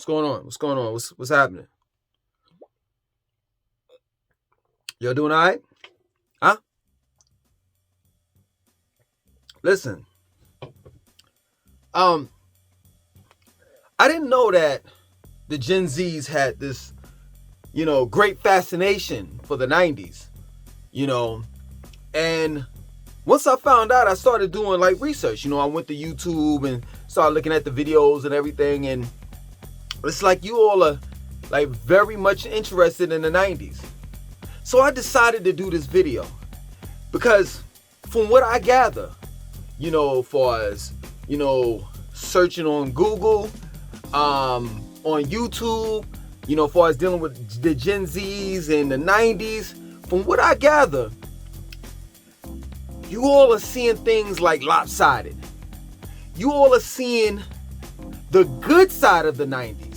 What's going on? What's going on? What's happening? Y'all doing all right? Huh? Listen. I didn't know that the Gen Zs had this, great fascination for the 90s, and once I found out, I started doing like research. I went to YouTube and started looking at the videos and everything, and it's like you all are like very much interested in the 90s. So I decided to do this video because from what I gather, far as, searching on Google, on YouTube, far as dealing with the Gen Zs and the 90s, from what I gather, you all are seeing things like lopsided. You all are seeing the good side of the 90s.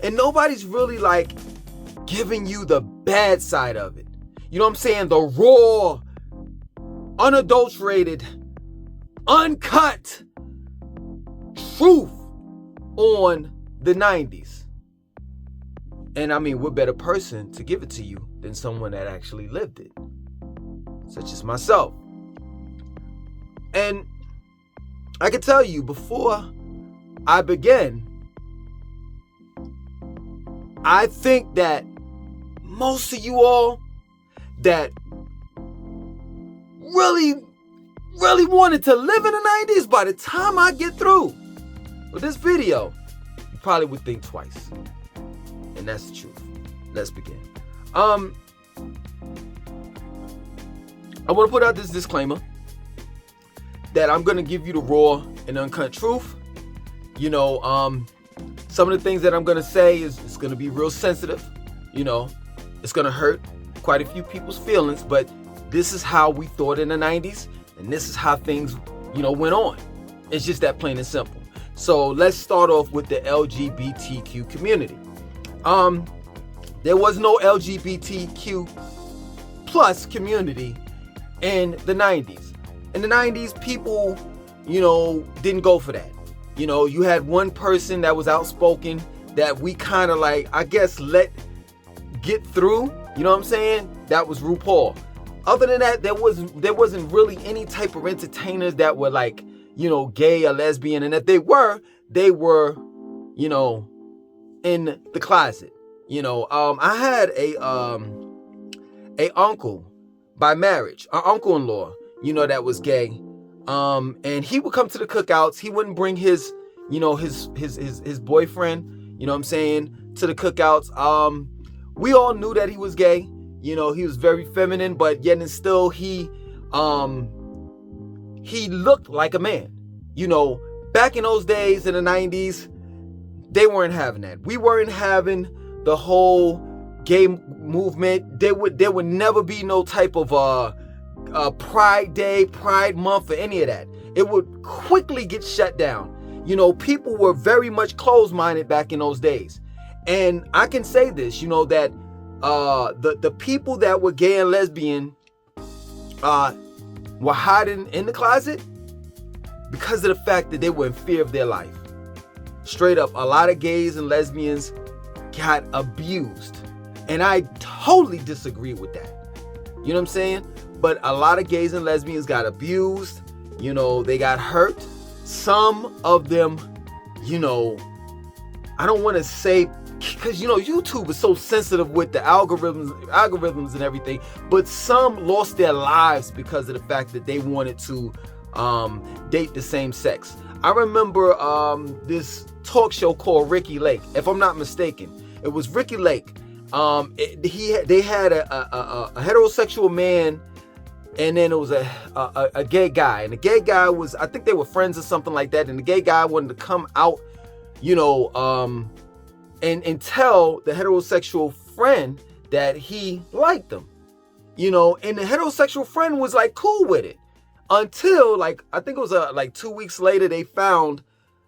And nobody's really like giving you the bad side of it. You know what I'm saying? The raw, unadulterated, uncut truth on the 90s. And I mean, what better person to give it to you than someone that actually lived it, such as myself. And I can tell you, before I began, I think that most of you all that really wanted to live in the 90s, by the time I get through with this video, you probably would think twice. And that's the truth. Let's begin. I want to put out this disclaimer that I'm going to give you the raw and uncut truth. Some of the things that I'm going to say is going to be real sensitive. It's going to hurt quite a few people's feelings, but this is how we thought in the 90s, and this is how things, went on. It's just that plain and simple. So let's start off with the LGBTQ community. There was no LGBTQ plus community in the 90s. In the 90s, people, didn't go for that. You had one person that was outspoken that we kind of like, I guess, let get through. You know what I'm saying? That was RuPaul. Other than that, there wasn't really any type of entertainers that were like, gay or lesbian. And if they were, in the closet. I had a uncle by marriage, an uncle-in-law, that was gay. And he would come to the cookouts. He wouldn't bring his boyfriend, to the cookouts. We all knew that he was gay. He was very feminine, but yet and still he looked like a man. Back in those days in the 90s, they weren't having that. We weren't having the whole gay movement. There would never be no type of Pride Day, Pride Month, or any of that. It would quickly get shut down. People were very much closed-minded back in those days. And I can say this, that the people that were gay and lesbian were hiding in the closet because of the fact that they were in fear of their life. Straight up, a lot of gays and lesbians got abused. And I totally disagree with that. You know what I'm saying? But a lot of gays and lesbians got abused. They got hurt. Some of them, I don't want to say, because, YouTube is so sensitive with the algorithms and everything. But some lost their lives because of the fact that they wanted to date the same sex. I remember this talk show called Ricky Lake, if I'm not mistaken. It was Ricky Lake. They had a heterosexual man, and then it was a gay guy. And the gay guy was, I think they were friends or something like that. And the gay guy wanted to come out, and tell the heterosexual friend that he liked them. And the heterosexual friend was like cool with it. Until like, I think it was like 2 weeks later, they found,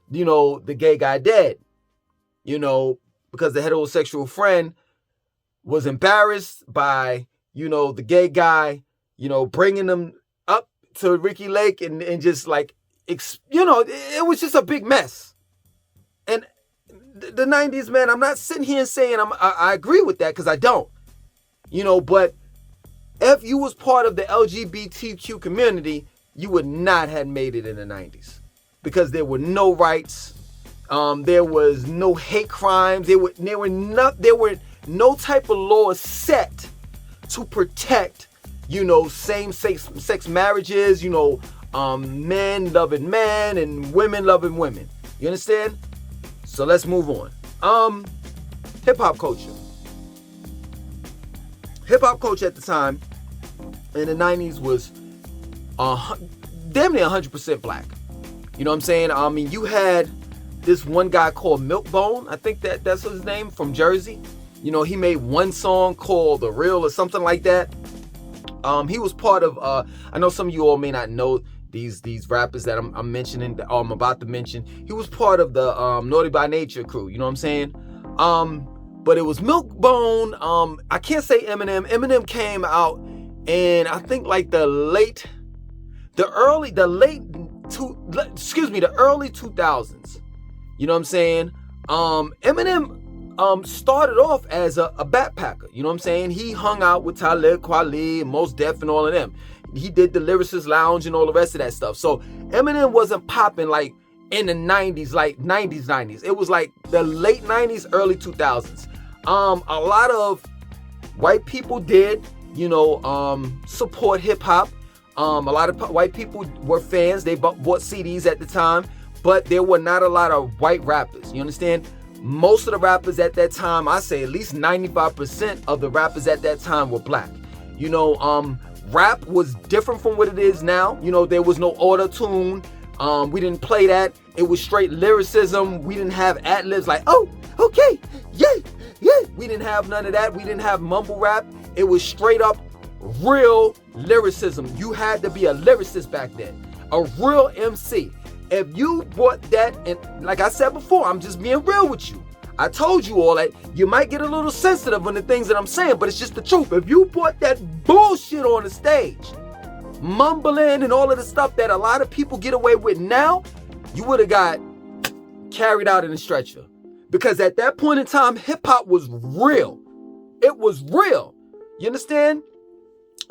the gay guy dead. Because the heterosexual friend was embarrassed by, the gay guy, bringing them up to Ricky Lake and just like, it was just a big mess. And the 90s, man, I'm not sitting here saying I agree with that, because I don't. But if you was part of the LGBTQ community, you would not have made it in the 90s, because there were no rights. There was no hate crimes. There were no type of laws set to protect, same-sex marriages, men loving men and women loving women. You understand? So let's move on. Hip-hop culture. Hip-hop culture at the time in the 90s was damn near 100% black. You know what I'm saying? I mean, you had this one guy called Milkbone. I think that's his name, from Jersey. He made one song called The Real or something like that. He was part of, I know some of you all may not know these rappers that I'm mentioning, that I'm about to mention. He was part of the Naughty by Nature crew, you know what I'm saying? But it was Milkbone. I can't say Eminem. Eminem came out in, I think, like the early 2000s. You know what I'm saying? Eminem started off as a backpacker. You know what I'm saying? He hung out with Talib Kweli and Mos Def and all of them. He did the Lyricist Lounge and all the rest of that stuff. So Eminem wasn't popping like in the 90s, like 90s. It was like the late 90s, early 2000s. A lot of white people did, support hip hop. A lot of white people were fans. They bought CDs at the time, but there were not a lot of white rappers. You understand? Most of the rappers at that time, I say at least 95% of the rappers at that time were black. Rap was different from what it is now. There was no auto-tune. We didn't play that. It was straight lyricism. We didn't have ad-libs like, oh, okay, yeah. We didn't have none of that. We didn't have mumble rap. It was straight up real lyricism. You had to be a lyricist back then. A real MC. If you brought that, and like I said before, I'm just being real with you. I told you all that you might get a little sensitive on the things that I'm saying, but it's just the truth. If you brought that bullshit on the stage, mumbling and all of the stuff that a lot of people get away with now, you would have got carried out in a stretcher. Because at that point in time, hip hop was real. It was real. You understand?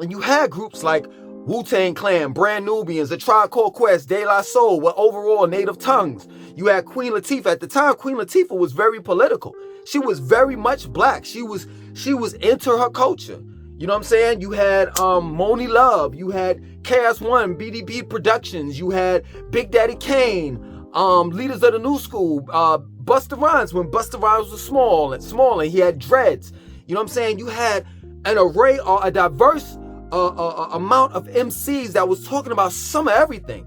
And you had groups like Wu-Tang Clan, Brand Nubians, A Tribe Called Quest, De La Soul, with overall native tongues. You had Queen Latifah. At the time, Queen Latifah was very political. She was very much black. She was into her culture. You know what I'm saying? You had Moni Love. You had KS1, BDB Productions. You had Big Daddy Kane, Leaders of the New School, Busta Rhymes, when Busta Rhymes was small and he had dreads. You know what I'm saying? You had an array or a diverse amount of MCs that was talking about some of everything.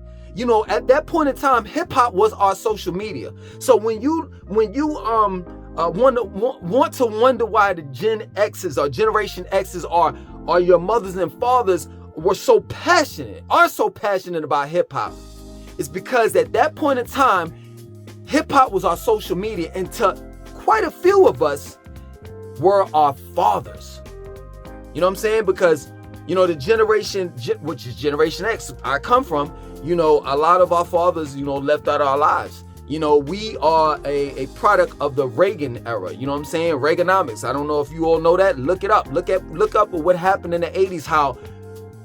At that point in time, hip hop was our social media. So when you want to wonder why the Gen X's or Generation X's or your mothers and fathers are so passionate about hip hop, it's because at that point in time, hip hop was our social media, and to quite a few of us were our fathers. You know what I'm saying? Because the generation, which is Generation X, I come from, a lot of our fathers, left out our lives. We are a product of the Reagan era. You know what I'm saying? Reaganomics. I don't know if you all know that. Look it up. Look up what happened in the 80s, how,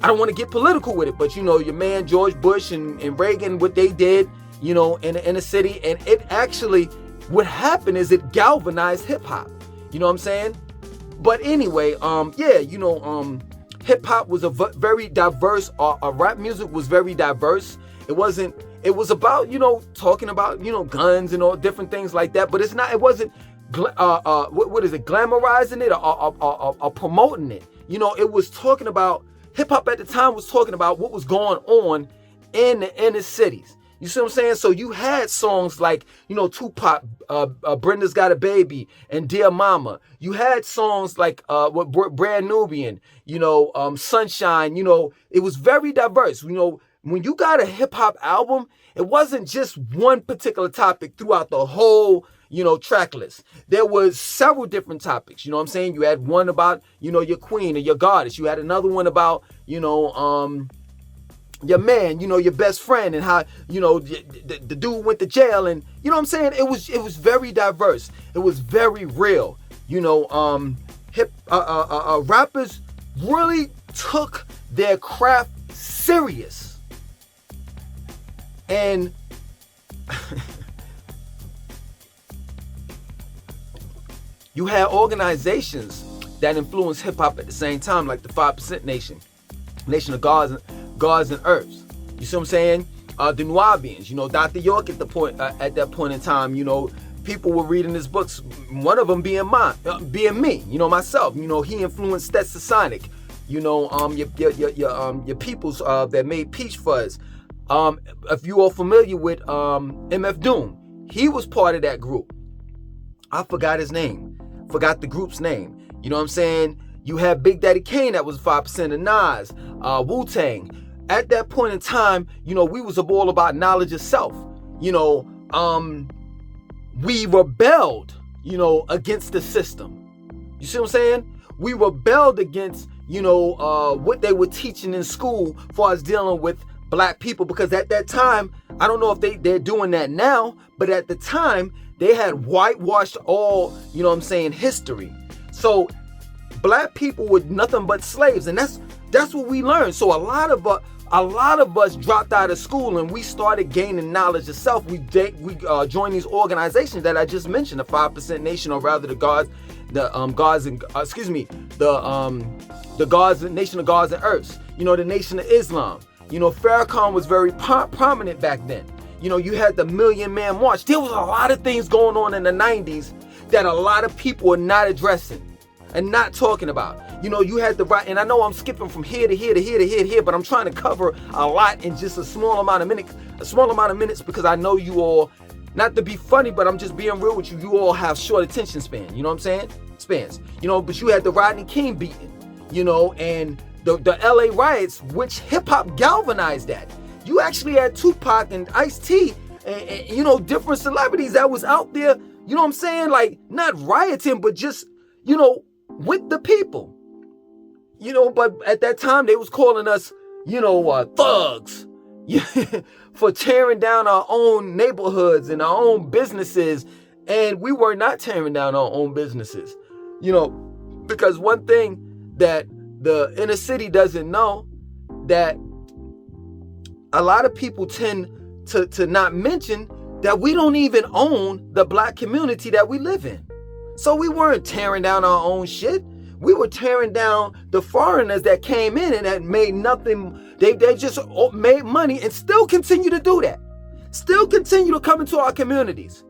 I don't want to get political with it, but your man George Bush and Reagan, what they did, in the inner city. And it actually, what happened is it galvanized hip hop. You know what I'm saying? But anyway, hip hop was a very diverse, rap music was very diverse. It was about, talking about, guns and all different things like that. But it wasn't, what is it, glamorizing it or promoting it. It was talking about, hip hop at the time was talking about what was going on in the inner cities. You see what I'm saying? So you had songs like, Tupac, Brenda's Got a Baby, and Dear Mama. You had songs like Brand Nubian, Sunshine. It was very diverse. When you got a hip hop album, it wasn't just one particular topic throughout the whole, track list. There was several different topics. You know what I'm saying? You had one about, your queen or your goddess. You had another one about, your man, your best friend, and how, the dude went to jail, and you know what I'm saying? It was very diverse. It was very real. Rappers really took their craft serious. And you had organizations that influenced hip hop at the same time, like the 5% Nation, Nation of Gods and Earths. You see what I'm saying? The Nubians, Dr. York at that point in time, people were reading his books. One of them being me, myself. He influenced Stetson Sonic. Your peoples that made Peach Fuzz. If you are familiar with MF Doom, he was part of that group. I forgot his name. Forgot the group's name. You know what I'm saying? You had Big Daddy Kane that was 5% of Nas, Wu-Tang. At that point in time, we was all about knowledge of self. We rebelled, against the system. You see what I'm saying? We rebelled against, what they were teaching in school as far as dealing with black people, because at that time, I don't know if they're doing that now, but at the time, they had whitewashed all, history. So black people were nothing but slaves, and that's what we learned. So a lot of us dropped out of school, and we started gaining knowledge of self. We joined these organizations that I just mentioned, the 5% Nation, or rather the Nation of Gods and Earths. The Nation of Islam. Farrakhan was very prominent back then. You had the Million Man March. There was a lot of things going on in the 90s that a lot of people are not addressing and not talking about. You had the right, and I know I'm skipping from here to here to here to here to here, but I'm trying to cover a lot in just a small amount of minutes, because I know you all, not to be funny, but I'm just being real with you. You all have short attention span. You know what I'm saying? Spans. But you had the Rodney King beating, and the LA riots, which hip hop galvanized that. You actually had Tupac and Ice-T and different celebrities that was out there, you know what I'm saying? Like, not rioting, but just, with the people. But at that time, they was calling us, thugs for tearing down our own neighborhoods and our own businesses. And we were not tearing down our own businesses, because one thing that the inner city doesn't know, that a lot of people tend to not mention, that we don't even own the black community that we live in. So we weren't tearing down our own shit. We were tearing down the foreigners that came in and that made nothing. They just made money and still continue to do that. Still continue to come into our communities.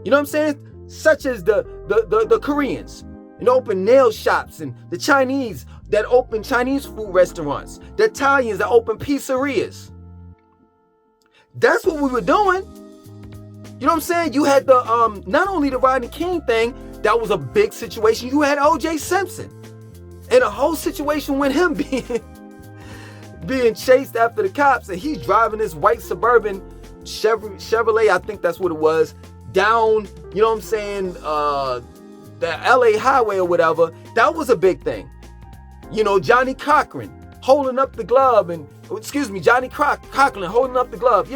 You know what I'm saying? Such as the Koreans, open nail shops, and the Chinese that open Chinese food restaurants, the Italians that open pizzerias. That's what we were doing. You know what I'm saying? You had the not only the Rodney King thing, that was a big situation. You had O.J. Simpson, and a whole situation with him being chased after the cops, and he's driving this white suburban Chevrolet, I think that's what it was, down, you know what I'm saying, the LA highway or whatever. That was a big thing. Johnny Cochran holding up the glove, Johnny Cochran holding up the glove,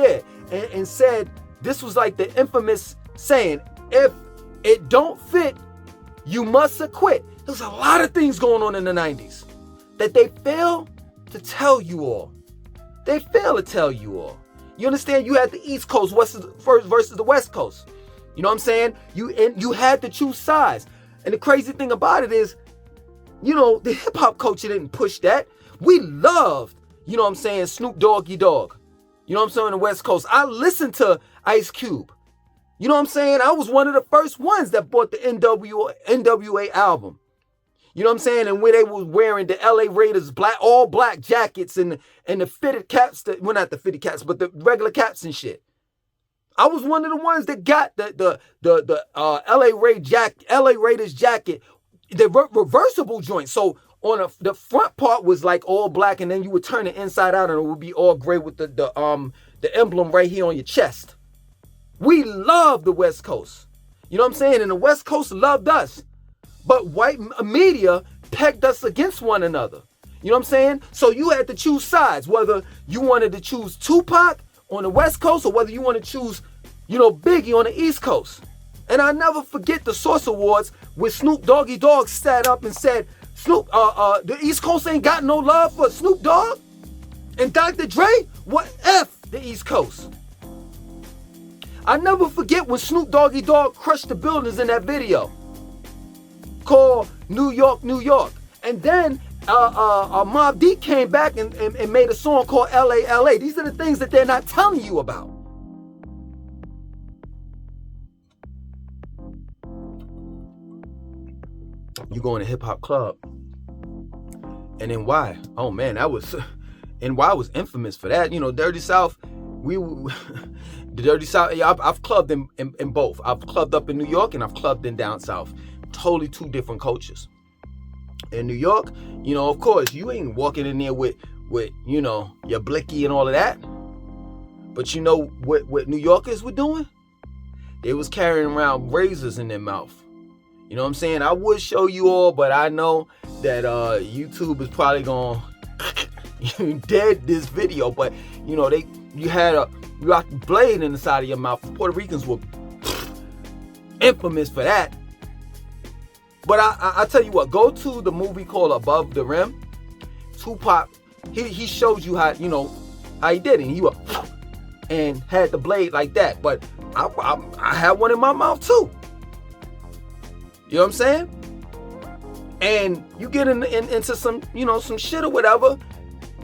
and said, this was like the infamous saying, if it don't fit, you must acquit. There's a lot of things going on in the 90s that they fail to tell you all. They fail to tell you all. You understand? You had the East Coast versus the West Coast. You know what I'm saying? You had to choose sides. And the crazy thing about it is, the hip hop culture didn't push that. We loved, Snoop Doggy Dogg. You know what I'm saying? On the West Coast. I listened to Ice Cube. You know what I'm saying? I was one of the first ones that bought the NWA album. You know what I'm saying? And when they was wearing the LA Raiders all black jackets and the fitted caps, not the fitted caps, but the regular caps and shit. I was one of the ones that got the LA Raiders jacket, the reversible joint. So on the front part was like all black, and then you would turn it inside out and it would be all gray with the emblem right here on your chest. We love the West Coast. You know what I'm saying? And the West Coast loved us. But white media pegged us against one another. You know what I'm saying? So you had to choose sides, whether you wanted to choose Tupac on the West Coast or whether you want to choose, Biggie on the East Coast. And I never forget the Source Awards where Snoop Doggy Dogg sat up and said, the East Coast ain't got no love for Snoop Dogg. And Dr. Dre, what F the East Coast? I never forget when Snoop Doggy Dogg crushed the buildings in that video called New York, New York. And then Mobb Deep came back and made a song called LA, LA. These are the things that they're not telling you about. You go in a hip hop club. And NY, oh man, NY was infamous for that. Dirty South, the Dirty South, I've clubbed in both. I've clubbed up in New York and I've clubbed in down south. Totally two different cultures. In New York, of course, you ain't walking in there with your blicky and all of that. But you know what New Yorkers were doing? They was carrying around razors in their mouth. You know what I'm saying? I would show you all, but I know that YouTube is probably gonna dead this video. But you had a blade in the side of your mouth. Puerto Ricans were infamous for that. But I tell you what, go to the movie called Above the Rim. Tupac, he shows you how he did it. He went and had the blade like that. But I had one in my mouth too. You know what I'm saying? And you get into some, some shit or whatever.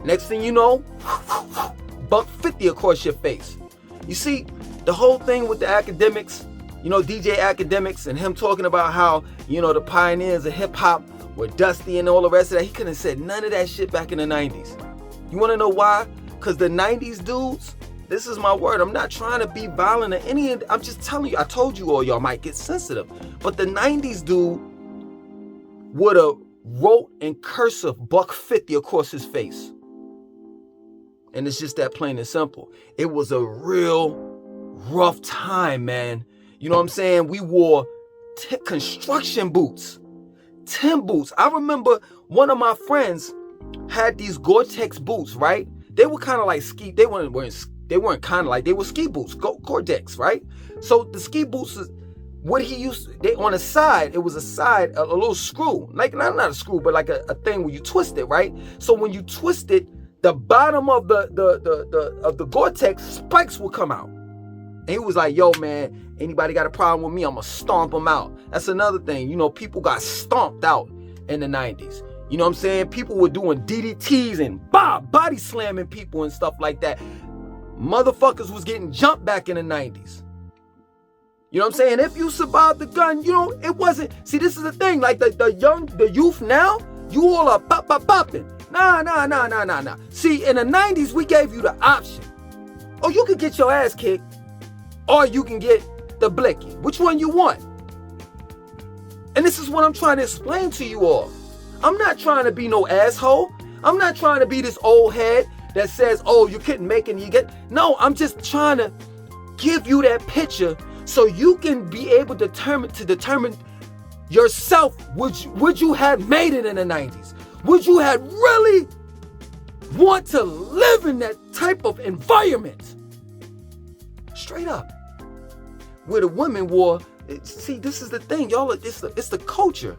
Next thing you know, $150 across your face. You see, the whole thing with the academics, DJ Academics and him talking about how, the pioneers of hip hop were dusty and all the rest of that. He couldn't have said none of that shit back in the 90s. You want to know why? Because the 90s dudes, this is my word. I'm not trying to be violent or I'm just telling you. I told you all y'all might get sensitive. But the 90s dude would have wrote in cursive $150 across his face. And it's just that plain and simple. It was a real rough time, man. You know what I'm saying? We wore construction boots, Tim boots. I remember one of my friends had these Gore-Tex boots, right? They were kind of like ski. They weren't kind of like, they were ski boots, Gore-Tex, right? So the ski boots is what he used. They on the side, it was a little screw, like not a screw, but like a thing where you twist it, right? So when you twist it, the bottom of the Gore-Tex spikes will come out. And he was like, yo, man, anybody got a problem with me, I'm gonna stomp them out. That's another thing. People got stomped out in the 90s. You know what I'm saying? People were doing DDTs and body slamming people and stuff like that. Motherfuckers was getting jumped back in the 90s. You know what I'm saying? If you survived the gun, it wasn't. See, this is the thing. Like the youth now, you all are popping. Nah. See, in the 90s, we gave you the option. Oh, you could get your ass kicked, or you can get the blicky. Which one you want? And this is what I'm trying to explain to you all. I'm not trying to be no asshole. I'm not trying to be this old head that says, oh, you couldn't make it and you get. No, I'm just trying to give you that picture so you can be able to determine yourself. Would you have made it in the 90s? Would you have really want to live in that type of environment? Straight up. Where the women wore, see, this is the thing, y'all, it's the culture.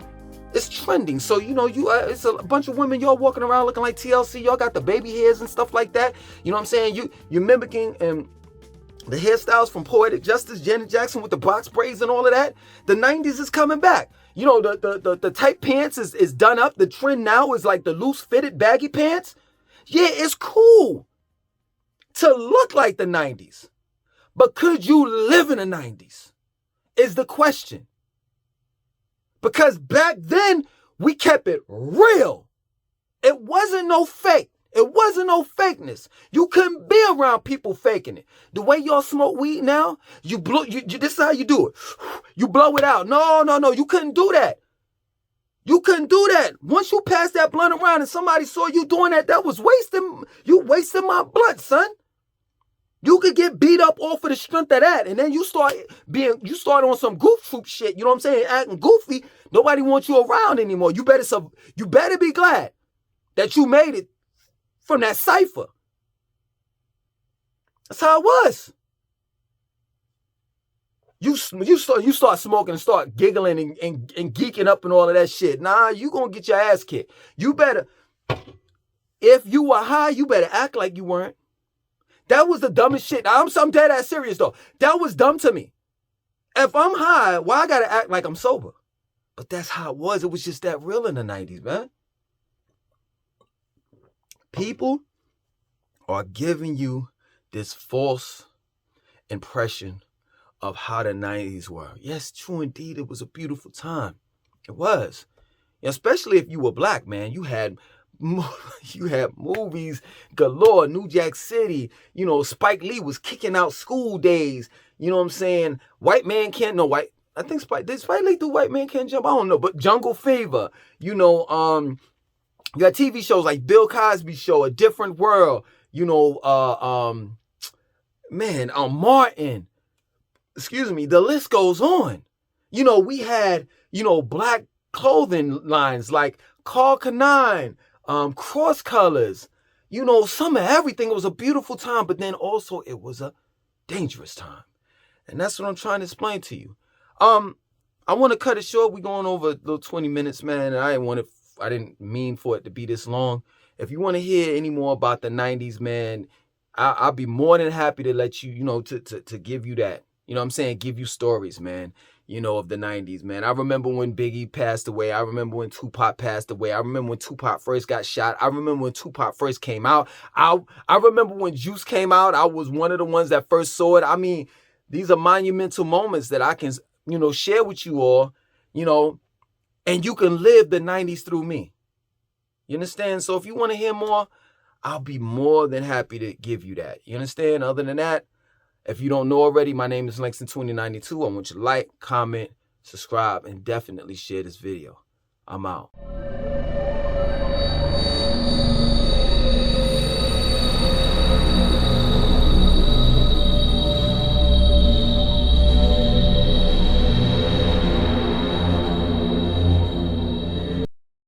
It's trending. So, it's a bunch of women, y'all walking around looking like TLC. Y'all got the baby hairs and stuff like that. You know what I'm saying? You're mimicking the hairstyles from Poetic Justice, Janet Jackson with the box braids and all of that. The 90s is coming back. The tight pants is done up. The trend now is like the loose fitted baggy pants. Yeah, it's cool to look like the 90s. But could you live in the 90s? Is the question. Because back then, we kept it real. It wasn't no fake. It wasn't no fakeness. You couldn't be around people faking it. The way y'all smoke weed now, you blow. This is how you do it. You blow it out. No. You couldn't do that. You couldn't do that. Once you passed that blunt around and somebody saw you doing that, that was wasting. You wasting my blood, son. You could get beat up off of the strength of that. And then you start on some goof troop shit. You know what I'm saying? Acting goofy. Nobody wants you around anymore. You better be glad. that you made it from that cipher. That's how it was. You start smoking and start giggling and geeking up and all of that shit. Nah, you gonna get your ass kicked. You better, if you were high, you better act like you weren't. That was the dumbest shit. I'm dead ass serious though. That was dumb to me. If I'm high, why I gotta act like I'm sober? But that's how it was. It was just that real in the 90s, man. People are giving you this false impression of how the 90s were. Yes, true indeed, it was a beautiful time. It was. Especially if you were black, man. You had movies galore. New Jack City. You know, Spike Lee was kicking out School Days. You know what I'm saying? White Man Can't, no, white, I think did Spike Lee do White Man Can't Jump? I don't know, but Jungle Fever. You know, you got TV shows like Bill Cosby Show, A Different World. You know, Martin. Excuse me, the list goes on. You know, we had, you know, black clothing lines like Carl Canine, Cross Colors, you know, some of everything. It was a beautiful time, but then also it was a dangerous time. And that's what I'm trying to explain to you. I want to cut it short. We're going over a little 20 minutes, man. And I didn't mean for it to be this long. If you want to hear any more about the 90s, man, I'll be more than happy to let you, you know, to give you that. You know what I'm saying? Give you stories, man, you know, of the 90s, man. I remember when Biggie passed away. I remember when Tupac passed away. I remember when Tupac first got shot. I remember when Tupac first came out. I remember when Juice came out. I was one of the ones that first saw it. I mean, these are monumental moments that I can, you know, share with you all, you know, and you can live the 90s through me. You understand? So if you want to hear more, I'll be more than happy to give you that. You understand? Other than that, if you don't know already, my name is Langston2092. I want you to like, comment, subscribe, and definitely share this video. I'm out.